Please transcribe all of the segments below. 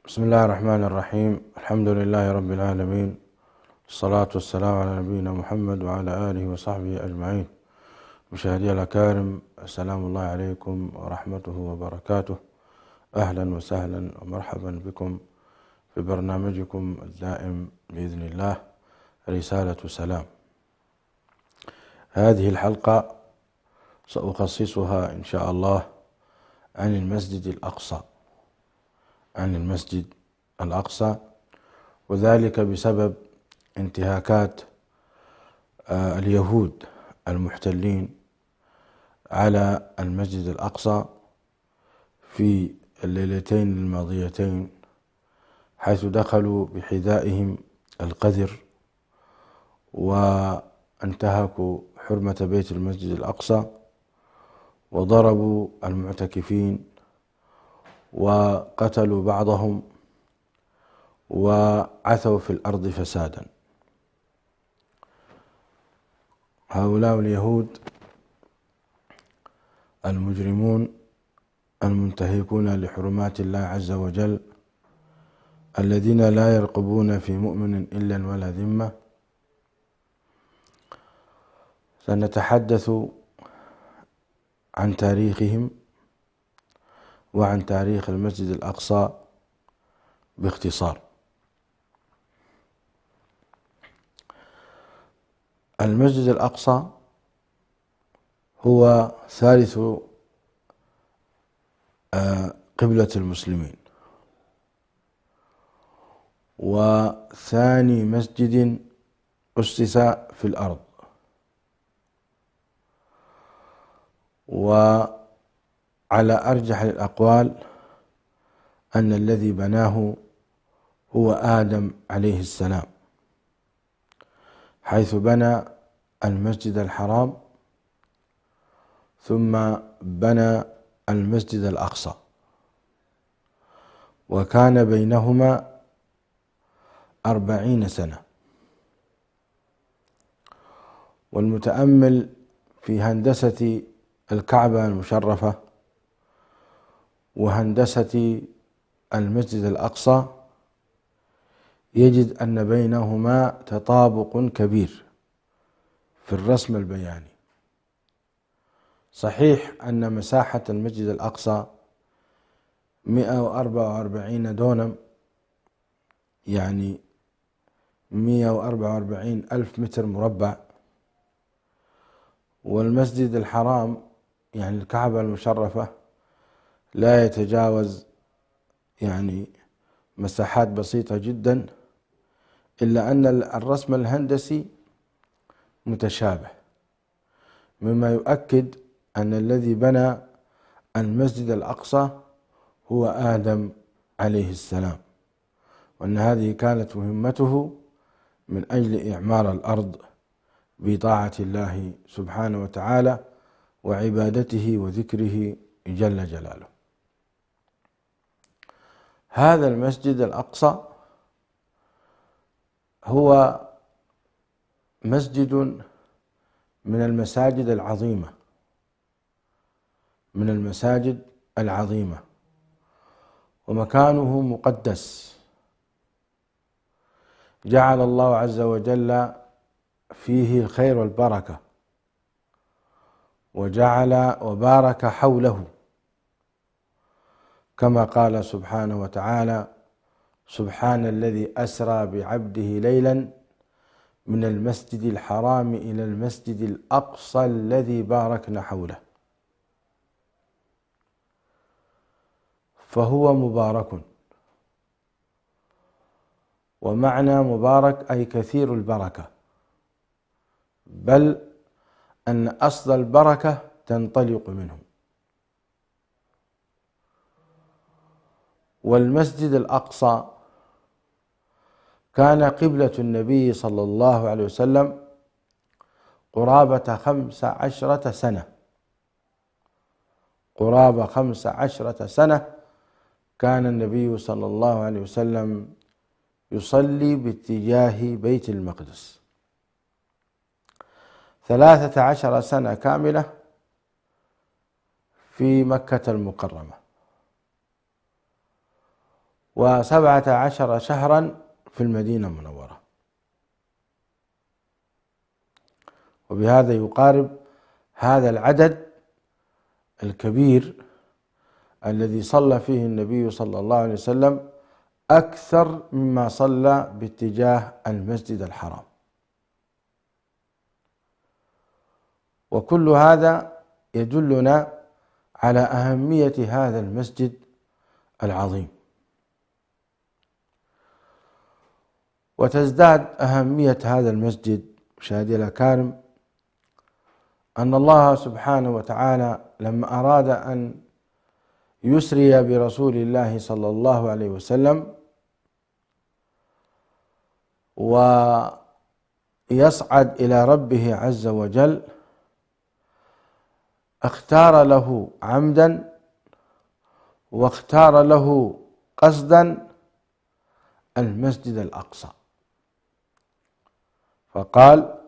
بسم الله الرحمن الرحيم. الحمد لله رب العالمين، الصلاة والسلام على نبينا محمد وعلى آله وصحبه أجمعين. مشاهدي الأكارم، السلام الله عليكم ورحمته وبركاته. أهلا وسهلا ومرحبا بكم في برنامجكم الدائم بإذن الله، رسالة سلام. هذه الحلقة سأخصصها إن شاء الله عن المسجد الأقصى، وذلك بسبب انتهاكات اليهود المحتلين على المسجد الأقصى في الليلتين الماضيتين، حيث دخلوا بحذائهم القذر وانتهكوا حرمة بيت المسجد الأقصى، وضربوا المعتكفين وقتلوا بعضهم وعثوا في الأرض فسادا. هؤلاء اليهود المجرمون المنتهكون لحرمات الله عز وجل، الذين لا يرقبون في مؤمن إلا ولا ذمة. سنتحدث عن تاريخهم وعن تاريخ المسجد الأقصى باختصار. المسجد الأقصى هو ثالث قبلة المسلمين، وثاني مسجد أسس في الأرض، وعلى أرجح الأقوال أن الذي بناه هو آدم عليه السلام، حيث بنى المسجد الحرام ثم بنى المسجد الأقصى، وكان بينهما 40 سنة. والمتأمل في هندسة الكعبة المشرفة وهندسة المسجد الأقصى يجد أن بينهما تطابق كبير في الرسم البياني. صحيح أن مساحة المسجد الأقصى 144 دونم، يعني 144 ألف متر مربع، والمسجد الحرام يعني الكعبة المشرفة لا يتجاوز يعني مساحات بسيطة جدا، إلا أن الرسم الهندسي متشابه، مما يؤكد أن الذي بنى المسجد الأقصى هو آدم عليه السلام، وأن هذه كانت مهمته من أجل إعمار الأرض بطاعة الله سبحانه وتعالى وعبادته وذكره جل جلاله. هذا المسجد الأقصى هو مسجد من المساجد العظيمة، ومكانه مقدس، جعل الله عز وجل فيه الخير والبركة، وجعل وبارك حوله، كما قال سبحانه وتعالى: سبحان الذي أسرى بعبده ليلا من المسجد الحرام إلى المسجد الأقصى الذي باركنا حوله. فهو مبارك، ومعنى مبارك أي كثير البركة، بل أن أصل البركة تنطلق منه. والمسجد الأقصى كان قبلة النبي صلى الله عليه وسلم قرابة 15 سنة، قرابة 15 سنة كان النبي صلى الله عليه وسلم يصلي باتجاه بيت المقدس، 13 سنة كاملة في مكة المكرمة، و17 شهرا في المدينة المنورة، وبهذا يقارب هذا العدد الكبير الذي صلى فيه النبي صلى الله عليه وسلم أكثر مما صلى باتجاه المسجد الحرام. وكل هذا يدلنا على أهمية هذا المسجد العظيم. وتزداد أهمية هذا المسجد مشاهدي الأكارم أن الله سبحانه وتعالى لما أراد أن يسري برسول الله صلى الله عليه وسلم ويصعد إلى ربه عز وجل اختار له عمدا واختار له قصدا المسجد الأقصى، فقال: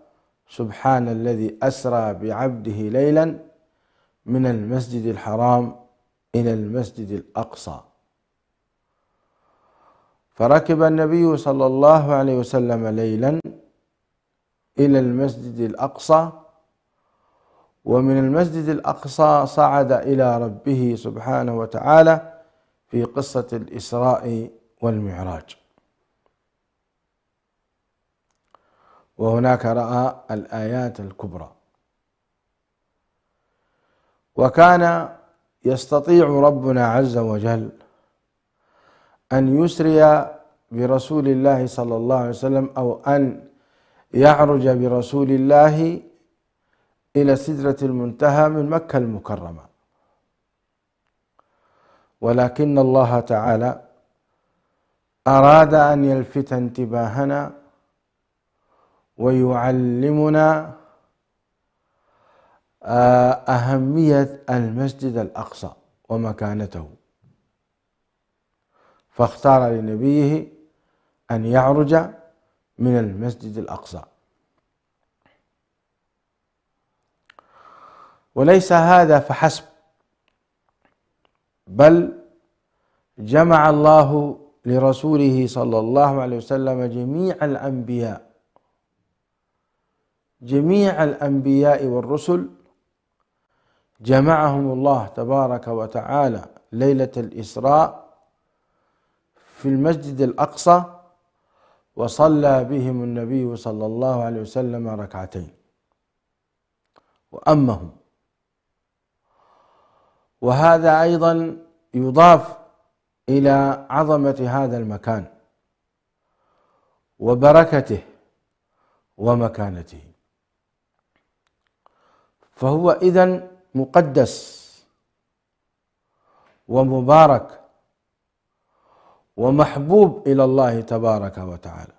سبحان الذي أسرى بعبده ليلا من المسجد الحرام إلى المسجد الأقصى. فركب النبي صلى الله عليه وسلم ليلا إلى المسجد الأقصى، ومن المسجد الأقصى صعد إلى ربه سبحانه وتعالى في قصة الإسراء والمعراج، وهناك رأى الآيات الكبرى. وكان يستطيع ربنا عز وجل أن يسري برسول الله صلى الله عليه وسلم أو أن يعرج برسول الله إلى سدرة المنتهى من مكة المكرمة، ولكن الله تعالى أراد أن يلفت انتباهنا ويعلمنا أهمية المسجد الأقصى ومكانته، فاختار لنبيه أن يعرج من المسجد الأقصى. وليس هذا فحسب، بل جمع الله لرسوله صلى الله عليه وسلم جميع الأنبياء والرسل، جمعهم الله تبارك وتعالى ليلة الإسراء في المسجد الأقصى، وصلى بهم النبي صلى الله عليه وسلم ركعتين وأمهم. وهذا أيضا يضاف إلى عظمة هذا المكان وبركته ومكانته، فهو إذن مقدس ومبارك ومحبوب إلى الله تبارك وتعالى.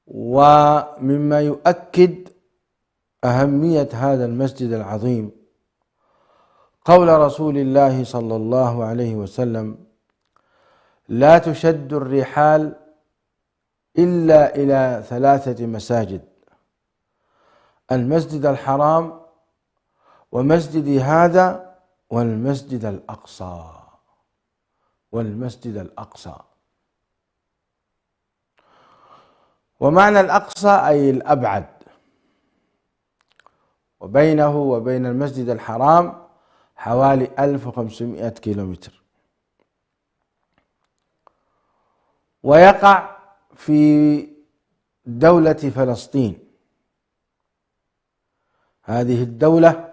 ومما يؤكد أهمية هذا المسجد العظيم قول رسول الله صلى الله عليه وسلم: لا تشد الرحال إلا إلى 3 مساجد: المسجد الحرام، ومسجدي هذا، والمسجد الأقصى. والمسجد الأقصى، ومعنى الأقصى أي الأبعد، وبينه وبين المسجد الحرام حوالي 1500 كيلومتر، ويقع في دولة فلسطين، هذه الدولة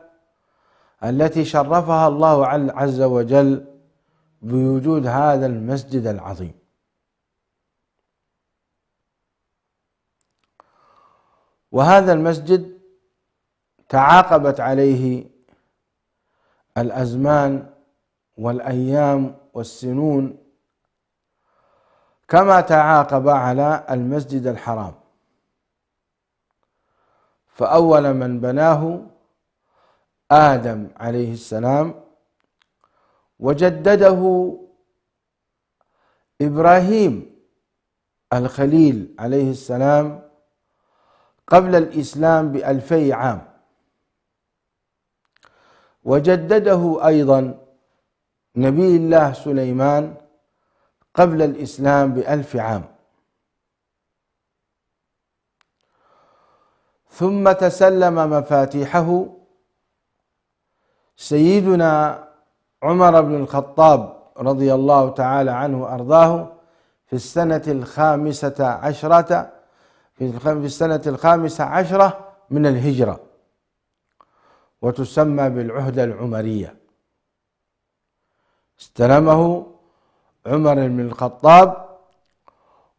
التي شرفها الله عز وجل بوجود هذا المسجد العظيم. وهذا المسجد تعاقبت عليه الأزمان والأيام والسنون كما تعاقب على المسجد الحرام، فأول من بناه آدم عليه السلام، وجدده إبراهيم الخليل عليه السلام قبل الإسلام ب2000 عام، وجدده أيضا نبي الله سليمان قبل الإسلام ب1000 عام. ثم تسلم مفاتيحه سيدنا عمر بن الخطاب رضي الله تعالى عنه وأرضاه في السنة ال15 من الهجرة، وتسمى بالعهدة العمرية. استلمه عمر بن الخطاب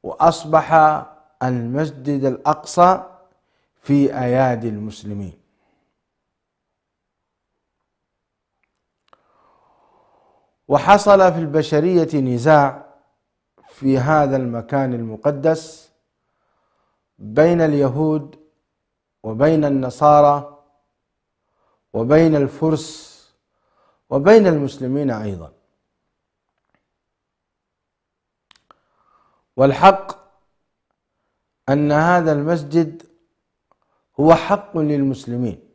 وأصبح المسجد الأقصى في أيادي المسلمين. وحصل في البشرية نزاع في هذا المكان المقدس بين اليهود وبين النصارى وبين الفرس وبين المسلمين أيضا. والحق أن هذا المسجد هو حق للمسلمين،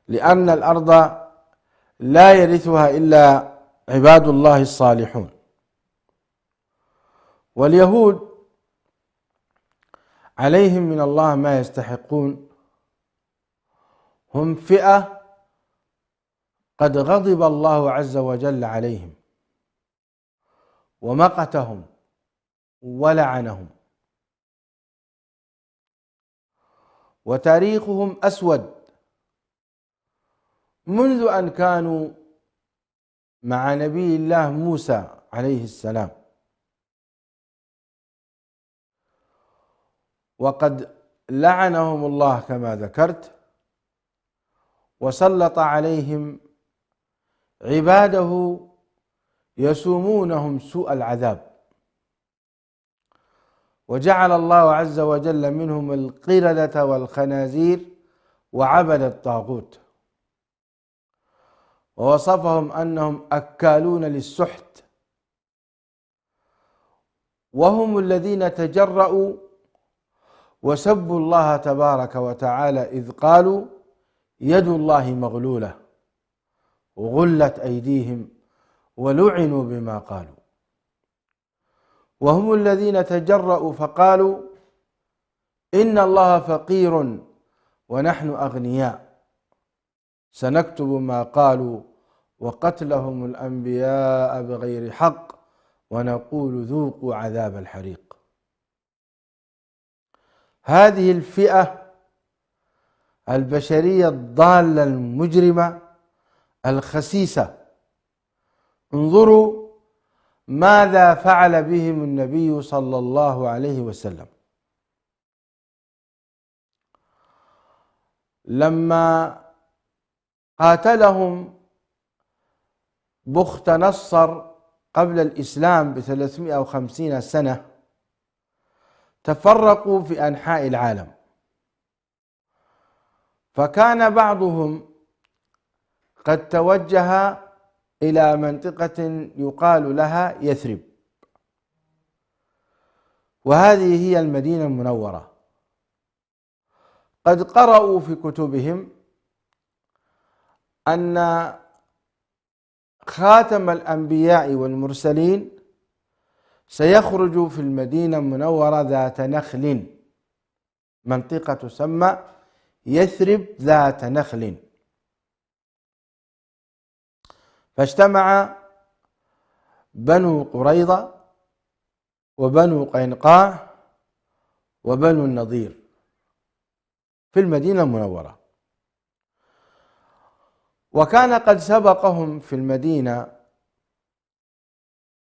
لأن الأرض لا يرثها إلا عباد الله الصالحون. واليهود عليهم من الله ما يستحقون، هم فئة قد غضب الله عز وجل عليهم ومقتهم ولعنهم، وتاريخهم أسود منذ أن كانوا مع نبي الله موسى عليه السلام، وقد لعنهم الله كما ذكرت، وسلط عليهم عباده يسومونهم سوء العذاب، وجعل الله عز وجل منهم القردة والخنازير وعبد الطاغوت، ووصفهم أنهم أكالون للسحت، وهم الذين تجرؤوا وسبوا الله تبارك وتعالى إذ قالوا يد الله مغلولة وغلت أيديهم ولعنوا بما قالوا. وهم الذين تجرؤوا فقالوا إن الله فقير ونحن أغنياء، سنكتب ما قالوا وقتلهم الأنبياء بغير حق ونقول ذوقوا عذاب الحريق. هذه الفئة البشرية الضالة المجرمة الخسيسة، انظروا ماذا فعل بهم النبي صلى الله عليه وسلم. لما قاتلهم بخت نصر قبل الإسلام ب350 سنة، تفرقوا في أنحاء العالم، فكان بعضهم قد توجه إلى منطقة يقال لها يثرب، وهذه هي المدينة المنورة. قد قرأوا في كتبهم أن خاتم الأنبياء والمرسلين سيخرج في المدينة المنورة ذات نخل، منطقة تسمى يثرب ذات نخل. فاجتمع بنو قريظة وبنو قينقاع وبنو النضير في المدينة المنورة، وكان قد سبقهم في المدينة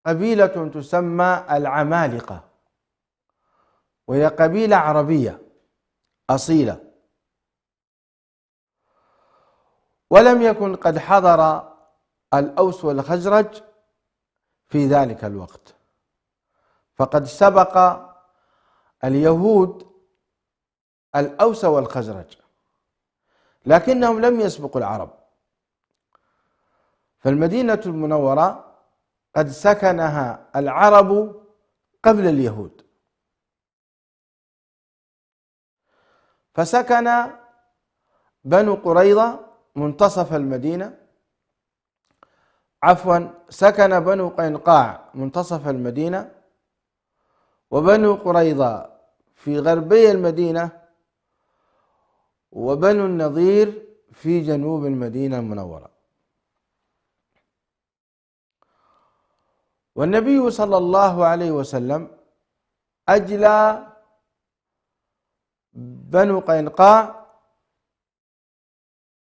قبيلة تسمى العمالقة، وهي قبيلة عربية أصيلة، ولم يكن قد حضر الأوس والخزرج في ذلك الوقت، فقد سبق اليهود الأوس والخزرج، لكنهم لم يسبقوا العرب. فالمدينة المنورة قد سكنها العرب قبل اليهود، فسكن بنو قريظة منتصف المدينة، سكن بنو قينقاع منتصف المدينة، وبنو قريظة في غربي المدينة، وبنو النضير في جنوب المدينة المنورة. والنبي صلى الله عليه وسلم أجلى بنو قينقاع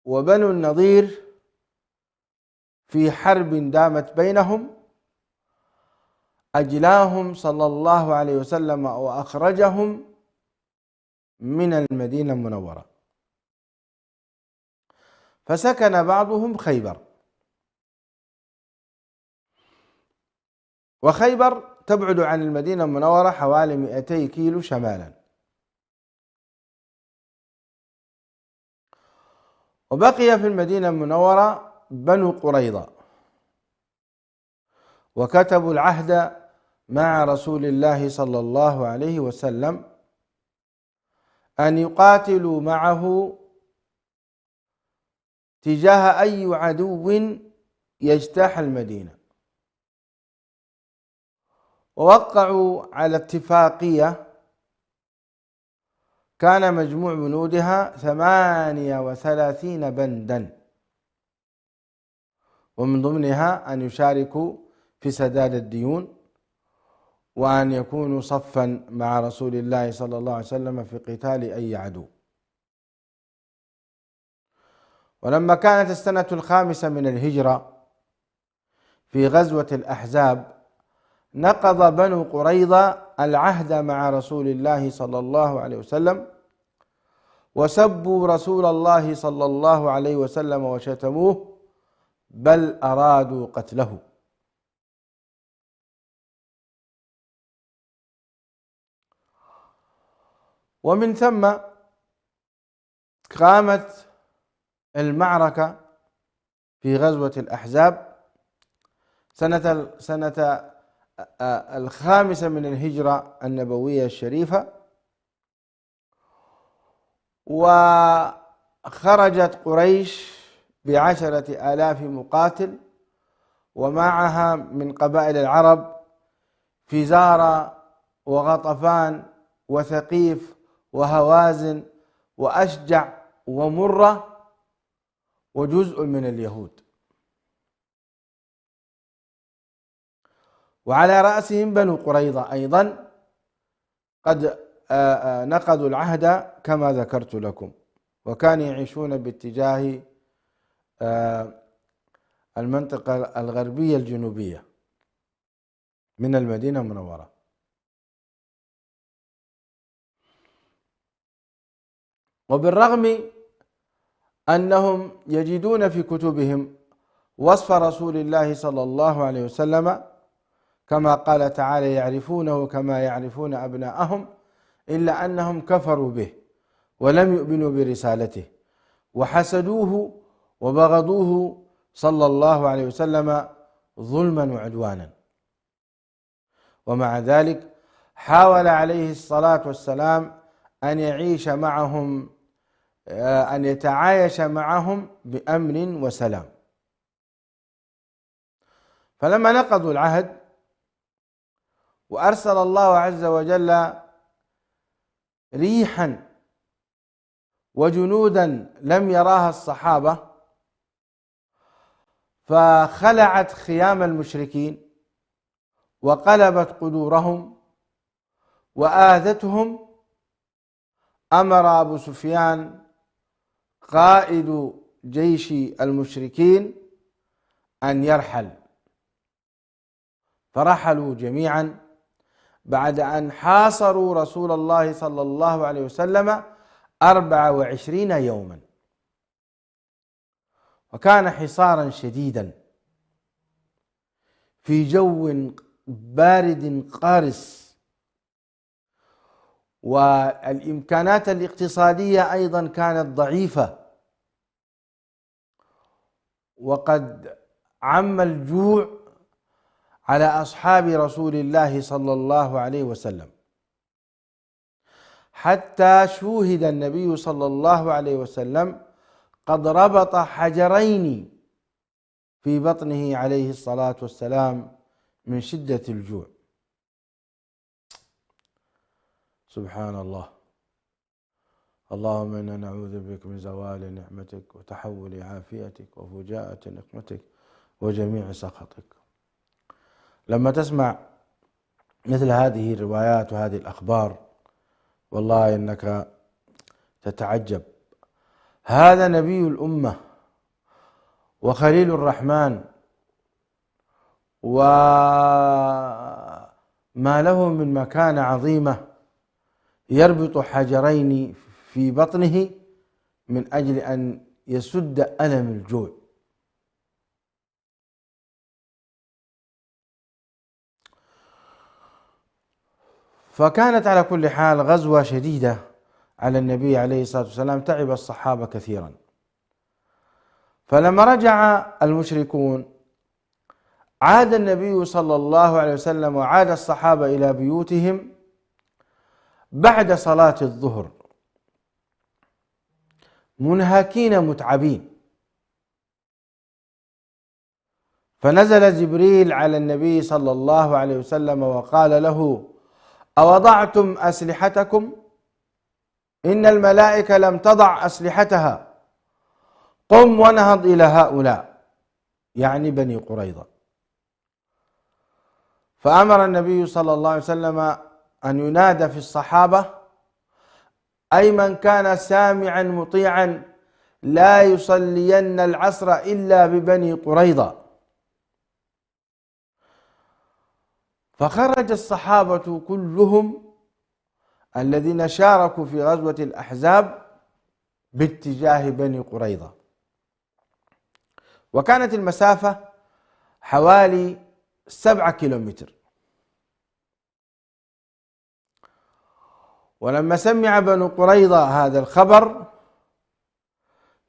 وبنو النضير في حرب دامت بينهم، أجلاهم صلى الله عليه وسلم وأخرجهم من المدينة المنورة، فسكن بعضهم خيبر. وخيبر تبعد عن المدينة المنورة حوالي 200 كيلو شمالا. وبقي في المدينة المنورة بنو قريظة، وكتبوا العهد مع رسول الله صلى الله عليه وسلم أن يقاتلوا معه تجاه أي عدو يجتاح المدينة، ووقعوا على اتفاقية كان مجموع بنودها 38 بندا، ومن ضمنها أن يشاركوا في سداد الديون، وأن يكونوا صفا مع رسول الله صلى الله عليه وسلم في قتال أي عدو. ولما كانت السنة 5 من الهجرة في غزوة الأحزاب، نقض بنو قريظة العهد مع رسول الله صلى الله عليه وسلم، وسبوا رسول الله صلى الله عليه وسلم وشتموه، بل أرادوا قتله. ومن ثم قامت المعركة في غزوة الأحزاب سنة 5 من الهجرة النبوية الشريفة، وخرجت قريش ب10,000 مقاتل، ومعها من قبائل العرب فزارة وغطفان وثقيف وهوازن وأشجع ومرة وجزء من اليهود، وعلى رأسهم بنو قريظة أيضا قد نقضوا العهد كما ذكرت لكم، وكانوا يعيشون باتجاه المنطقة الغربية الجنوبية من المدينة المنورة. وبالرغم أنهم يجدون في كتبهم وصف رسول الله صلى الله عليه وسلم كما قال تعالى: يعرفونه كما يعرفون أبناءهم، إلا أنهم كفروا به ولم يؤمنوا برسالته، وحسدوه وبغضوه صلى الله عليه وسلم ظلما وعدوانا. ومع ذلك حاول عليه الصلاة والسلام أن يعيش معهم، أن يتعايش معهم بأمن وسلام. فلما نقضوا العهد وأرسل الله عز وجل ريحا وجنودا لم يراها الصحابة، فخلعت خيام المشركين وقلبت قدورهم وآذتهم، أمر أبو سفيان قائد جيش المشركين أن يرحل، فرحلوا جميعا بعد أن حاصروا رسول الله صلى الله عليه وسلم 24 يوما، وكان حصارا شديدا في جو بارد قارس، والإمكانات الاقتصادية أيضا كانت ضعيفة، وقد عم الجوع على أصحاب رسول الله صلى الله عليه وسلم، حتى شوهد النبي صلى الله عليه وسلم قد ربط حجرين في بطنه عليه الصلاة والسلام من شدة الجوع. سبحان الله. اللهم إنا نعوذ بك من زوال نعمتك وتحول عافيتك وفجاءة نقمتك وجميع سخطك. لما تسمع مثل هذه الروايات وهذه الأخبار والله إنك تتعجب. هذا نبي الأمة وخليل الرحمن، وما له من مكانة عظيمة، يربط حجرين في بطنه من أجل أن يسد ألم الجوع. فكانت على كل حال غزوة شديدة على النبي عليه الصلاة والسلام، تعب الصحابة كثيرا. فلما رجع المشركون عاد النبي صلى الله عليه وسلم وعاد الصحابة إلى بيوتهم بعد صلاة الظهر منهكين متعبين. فنزل جبريل على النبي صلى الله عليه وسلم وقال له: أوضعتم أسلحتكم؟ إن الملائكة لم تضع أسلحتها، قم ونهض إلى هؤلاء، يعني بني قريظة. فأمر النبي صلى الله عليه وسلم أن ينادى في الصحابة، أي من كان سامعا مطيعا لا يصلين العصر إلا ببني قريظة. فخرج الصحابة كلهم الذين شاركوا في غزوة الأحزاب باتجاه بني قريظة، وكانت المسافة حوالي 7 كيلومتر. ولما سمع بنو قريظة هذا الخبر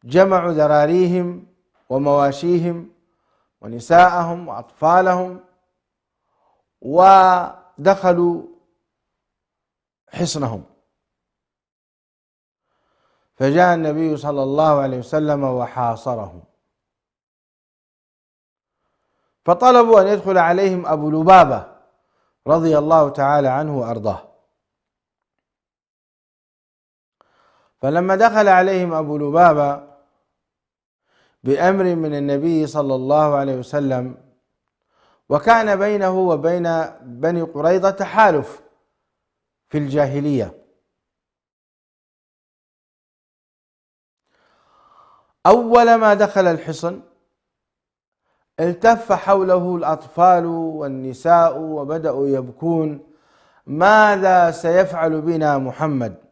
جمعوا ذراريهم ومواشيهم ونساءهم وأطفالهم ودخلوا حصنهم. فجاء النبي صلى الله عليه وسلم وحاصرهم، فطلبوا أن يدخل عليهم أبو لبابة رضي الله تعالى عنه وأرضاه. فلما دخل عليهم أبو لبابة بأمر من النبي صلى الله عليه وسلم، وكان بينه وبين بني قريظة تحالف في الجاهلية، أول ما دخل الحصن التف حوله الأطفال والنساء وبدأوا يبكون: ماذا سيفعل بنا محمد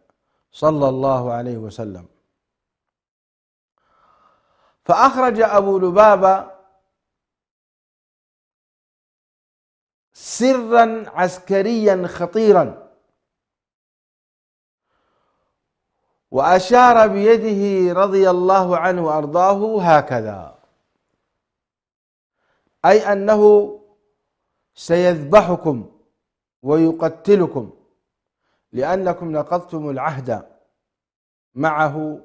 صلى الله عليه وسلم؟ فأخرج أبو لبابة سرا عسكريا خطيرا، وأشار بيده رضي الله عنه وأرضاه هكذا، أي أنه سيذبحكم ويقتلكم لأنكم نقضتم العهد معه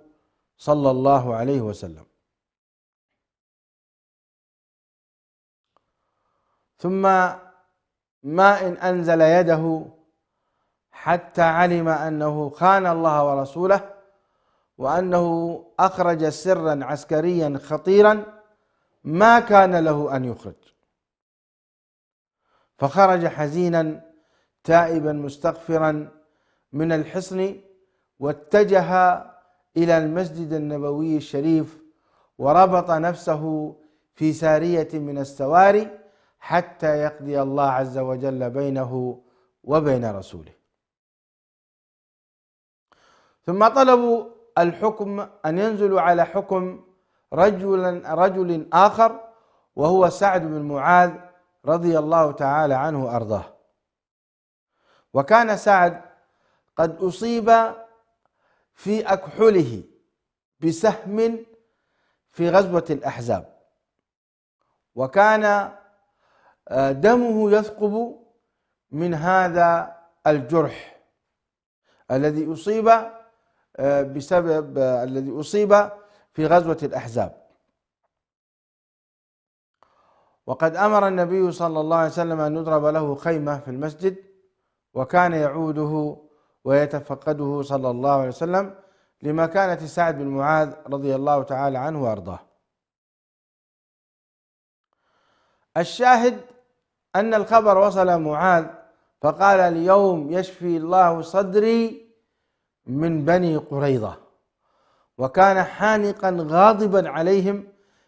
صلى الله عليه وسلم. ثم ما إن أنزل يده حتى علم أنه خان الله ورسوله، وأنه أخرج سرا عسكريا خطيرا ما كان له أن يخرج. فخرج حزينا تائبا مستغفرا من الحصن، واتجه إلى المسجد النبوي الشريف، وربط نفسه في سارية من السواري حتى يقضي الله عز وجل بينه وبين رسوله. ثم طلبوا الحكم أن ينزلوا على حكم رجل آخر، وهو سعد بن معاذ رضي الله تعالى عنه وأرضاه. وكان سعد قد أصيب في أكحله بسهم في غزوة الأحزاب، وكان دمه يثقب من هذا الجرح الذي أصيب في غزوة الأحزاب. وقد أمر النبي صلى الله عليه وسلم أن يضرب له خيمة في المسجد، وكان يعوده ويتفقده صلى الله عليه وسلم لمكانة سعد بن معاذ رضي الله تعالى عنه وأرضاه. الشاهد أن الخبر وصل معاذ فقال: اليوم يشفي الله صدري من بني قريظة. وكان حانقا غاضبا عليهم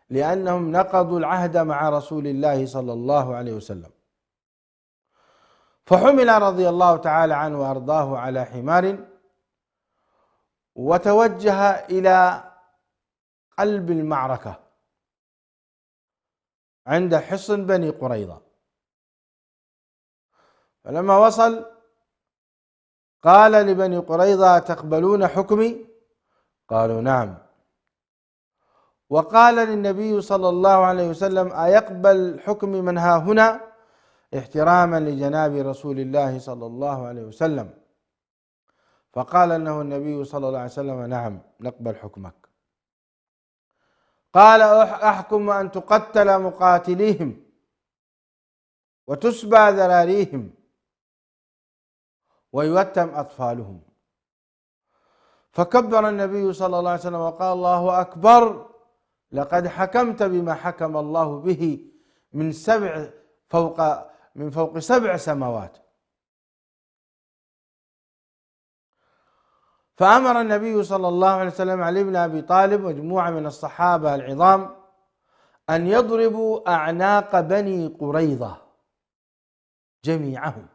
لأنهم نقضوا العهد مع رسول الله صلى الله عليه وسلم. فحمل رضي الله تعالى عنه وأرضاه على حمار وتوجه إلى قلب المعركة عند حصن بني قريظة. فلما وصل قال لبني قريظة: تقبلون حكمي؟ قالوا: نعم. وقال للنبي صلى الله عليه وسلم: أيقبل حكم من ها هنا؟ احتراما لجناب رسول الله صلى الله عليه وسلم. فقال له النبي صلى الله عليه وسلم: نعم، نقبل حكمك. قال: أحكم أن تقتل مقاتليهم وتسبى ذراريهم ويتم أطفالهم. فكبر النبي صلى الله عليه وسلم وقال: الله أكبر، لقد حكمت بما حكم الله به من فوق 7 سماوات. فأمر النبي صلى الله عليه وسلم علي بن أبي طالب ومجموعة من الصحابة العظام أن يضربوا أعناق بني قريظة جميعهم.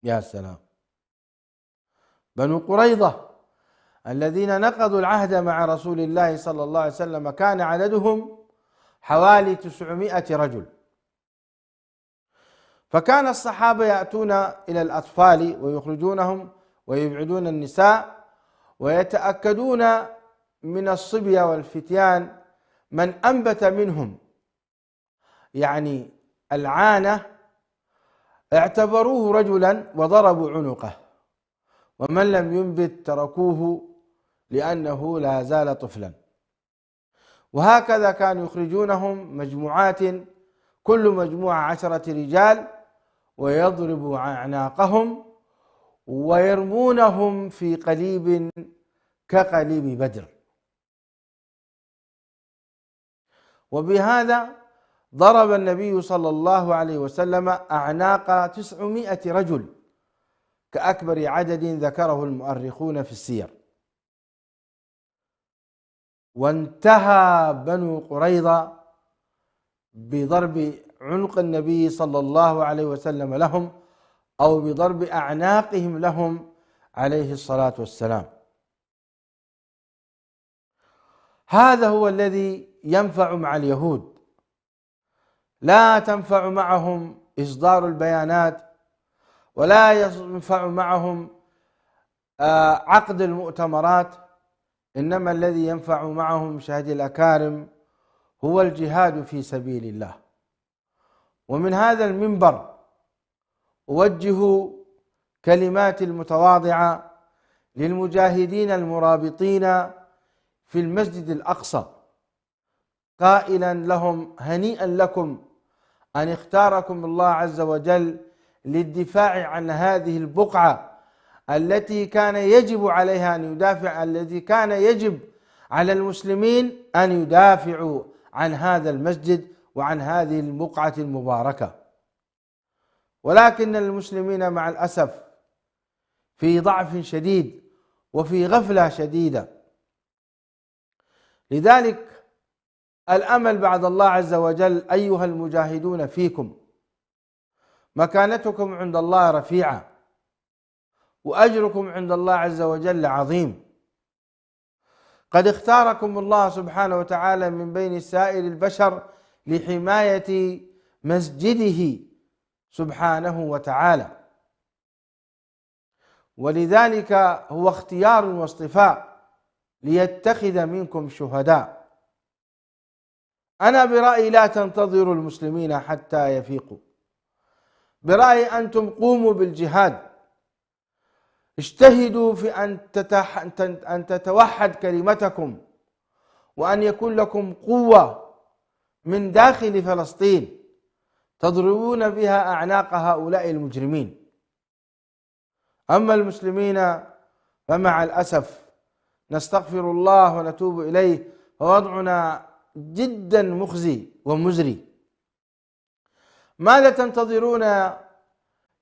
يا سلام! بنو قريظة الذين نقضوا العهد مع رسول الله صلى الله عليه وسلم كان عددهم حوالي 900 رجل. فكان الصحابة يأتون إلى الأطفال ويخرجونهم ويبعدون النساء، ويتأكدون من الصبية والفتيان من أنبت منهم يعني العانة اعتبروه رجلا وضربوا عنقه، ومن لم ينبت تركوه لأنه لا زال طفلا. وهكذا كانوا يخرجونهم مجموعات، كل مجموعة 10 رجال، ويضربوا أعناقهم ويرمونهم في قليب كقليب بدر. وبهذا ضرب النبي صلى الله عليه وسلم أعناق 900 رجل كأكبر عدد ذكره المؤرخون في السير. وانتهى بنو قريظة بضرب عنق النبي صلى الله عليه وسلم لهم، أو بضرب أعناقهم لهم عليه الصلاة والسلام. هذا هو الذي ينفع مع اليهود، لا تنفع معهم إصدار البيانات، ولا ينفع معهم عقد المؤتمرات، إنما الذي ينفع معهم مشاهدي الأكارم هو الجهاد في سبيل الله. ومن هذا المنبر أوجه كلمات المتواضعة للمجاهدين المرابطين في المسجد الأقصى، قائلا لهم: هنيئا لكم أن اختاركم الله عز وجل للدفاع عن هذه البقعة التي كان يجب عليها أن يدافع، التي كان يجب على المسلمين أن يدافعوا عن هذا المسجد وعن هذه البقعة المباركة. ولكن المسلمين مع الأسف في ضعف شديد وفي غفلة شديدة. لذلك الأمل بعد الله عز وجل أيها المجاهدون فيكم، مكانتكم عند الله رفيعة، وأجركم عند الله عز وجل عظيم. قد اختاركم الله سبحانه وتعالى من بين سائر البشر لحماية مسجده سبحانه وتعالى، ولذلك هو اختيار واصطفاء ليتخذ منكم شهداء. أنا برأيي لا تنتظروا المسلمين حتى يفيقوا، برأيي أنتم قوموا بالجهاد، اجتهدوا في أن تتوحد كلمتكم، وأن يكون لكم قوة من داخل فلسطين تضربون بها أعناق هؤلاء المجرمين. أما المسلمين فمع الأسف نستغفر الله ونتوب إليه، فوضعنا جدا مخزي ومزري. ماذا تنتظرون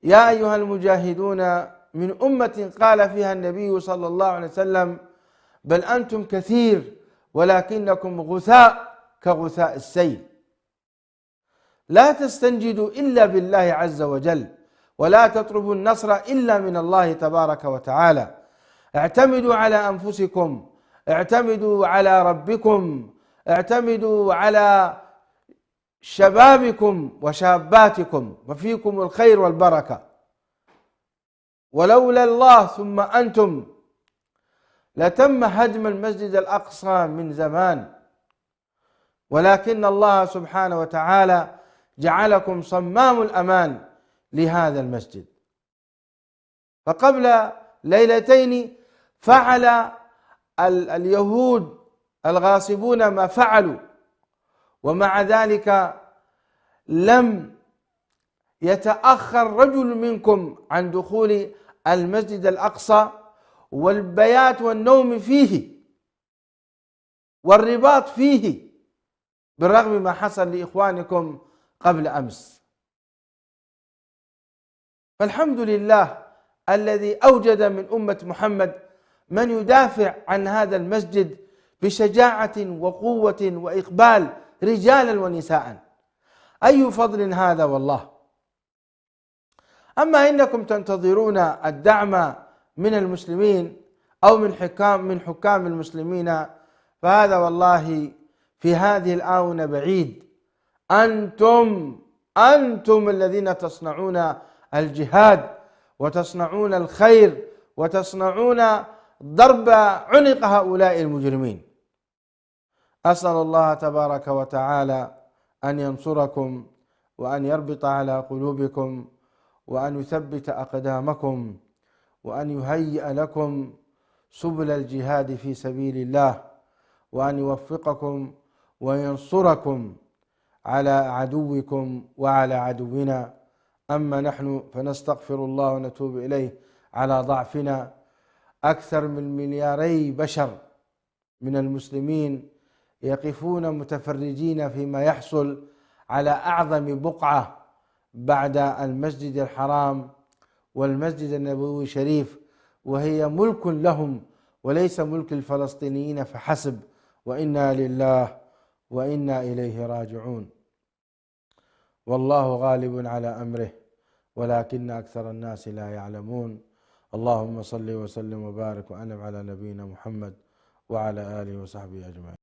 يا أيها المجاهدون من أمة قال فيها النبي صلى الله عليه وسلم: بل أنتم كثير ولكنكم غثاء كغثاء السيل. لا تستنجدوا إلا بالله عز وجل، ولا تطلبوا النصر إلا من الله تبارك وتعالى. اعتمدوا على أنفسكم، اعتمدوا على ربكم، اعتمدوا على شبابكم وشاباتكم، وفيكم الخير والبركة. ولولا الله ثم أنتم لتم هدم المسجد الأقصى من زمان، ولكن الله سبحانه وتعالى جعلكم صمام الأمان لهذا المسجد. فقبل ليلتين فعل اليهود الغاصبون ما فعلوا، ومع ذلك لم يتأخر رجل منكم عن دخول المسجد الأقصى والبيات والنوم فيه والرباط فيه، بالرغم ما حصل لإخوانكم قبل أمس. فالحمد لله الذي أوجد من أمة محمد من يدافع عن هذا المسجد بشجاعة وقوة وإقبال، رجالا ونساء. أي فضل هذا والله. أما إنكم تنتظرون الدعم من المسلمين أو من حكام المسلمين، فهذا والله في هذه الآونة بعيد. أنتم الذين تصنعون الجهاد وتصنعون الخير وتصنعون ضرب عنق هؤلاء المجرمين. أسأل الله تبارك وتعالى أن ينصركم، وأن يربط على قلوبكم، وأن يثبت أقدامكم، وأن يهيئ لكم سبل الجهاد في سبيل الله، وأن يوفقكم وينصركم على عدوكم وعلى عدونا. أما نحن فنستغفر الله ونتوب إليه على ضعفنا. أكثر من 2 بشر من المسلمين يقفون متفرجين فيما يحصل على أعظم بقعة بعد المسجد الحرام والمسجد النبوي الشريف، وهي ملك لهم وليس ملك الفلسطينيين فحسب. وإنا لله وإنا إليه راجعون. والله غالب على أمره ولكن أكثر الناس لا يعلمون. اللهم صل وسلم وبارك وأنعم على نبينا محمد وعلى آله وصحبه أجمعين.